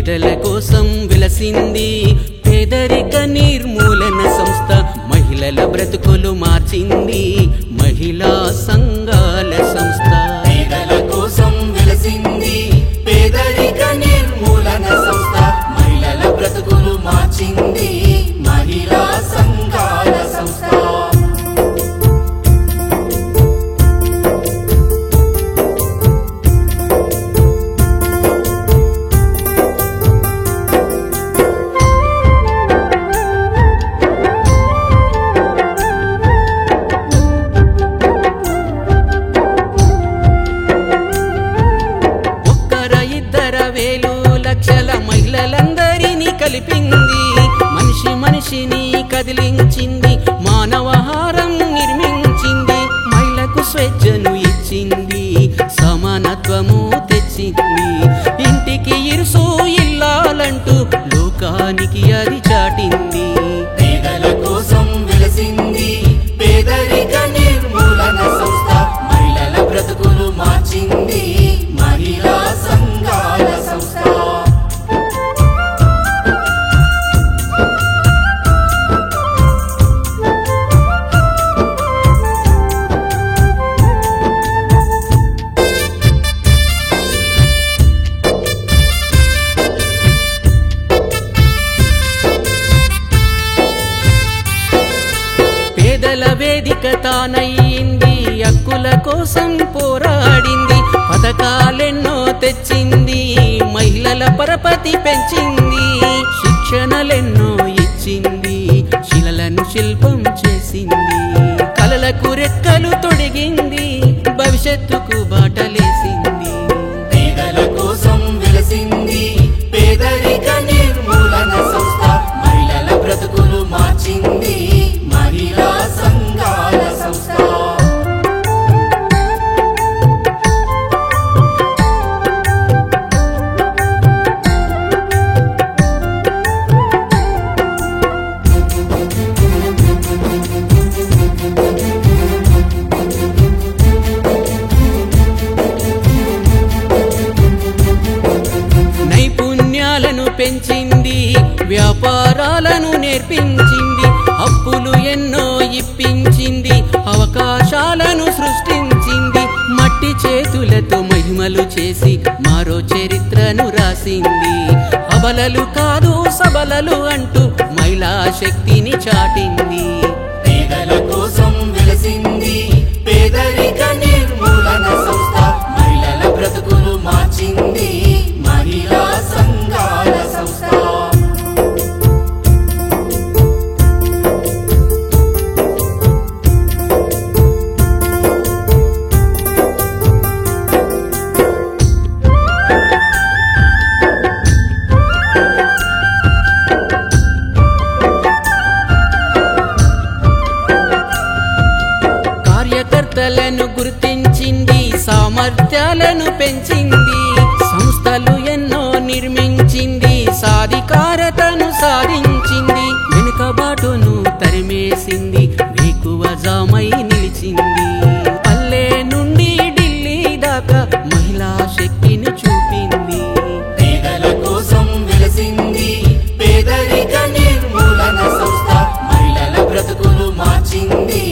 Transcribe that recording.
పేదల కోసం విలసింది పేదరిక నిర్మూలన సంస్థ మహిళల బ్రతుకులు మార్చింది మహిళా సంఘాల సంస్థ పేదల కోసం విలసింది పేదరిక నిర్మూలన సంస్థ మహిళల బ్రతుకులు మార్చింది మహిళా సంఘాల సంస్థ లక్షల మహిళలందరినీ కలిపింది మనిషిని కదిలించింది మానవహారం నిర్మించింది మహిళకు స్వేచ్ఛను ఇచ్చింది సమానత్వము తెచ్చింది ఇంటికి ఇరుసు ఇల్లాలంటూ లోకానికి అది చాటింది పేదల కోసం విలసింది పేదరిక నిర్మూలన సంస్థ మహిళల బ్రతుకులు మార్చింది మహిళా సంఘాల సంస్థ పేదల వేదిక తానయ్యింది హక్కుల కోసం పోరాడింది పథకాలెన్నో తెచ్చింది మహిళల పరపతి పెంచింది శిక్షణలెన్నో ఇచ్చింది శిలలను శిల్పం చేసింది కలలకు రెక్కలు తొడిగింది భవిష్యత్తుకు బాటలేసింది పేదల కోసం విలసింది పేదరిక నిర్మూలన సంస్థ మహిళల బ్రతుకులు మార్చింది మహిళా సంఘాల సంస్థ నైపుణ్యాలను పెంచింది వ్యాపారాలను నేర్పించింది అప్పులు ఎన్నో ఇప్పించింది అవకాశాలను సృష్టించింది మట్టి చేతులతో మహిమలు చేసి మరో చరిత్రను రాసింది అబలలు కాదు సబలలు అంటూ మహిళా శక్తిని చాటింది పేదల కోసం విలసింది పేదరిక నిర్మూలన సంస్థ మహిళల బ్రతుకులు మార్చింది మహిళా సంఘాల సంస్థ కార్యకర్తలను గుర్తించింది సామర్థ్యాలను పెంచింది సంస్థలు ఎన్నో నిర్మించింది సాధికారతను సాధించింది వెనుకబాటును తరిమేసింది వేకువజామై నిలిచింది పల్లె నుండి ఢిల్లీ దాకా మహిళా శక్తిని చూపింది పేదల కోసం విలసింది పేదరిక నిర్మూలన సంస్థ మహిళల బ్రతుకులు మార్చింది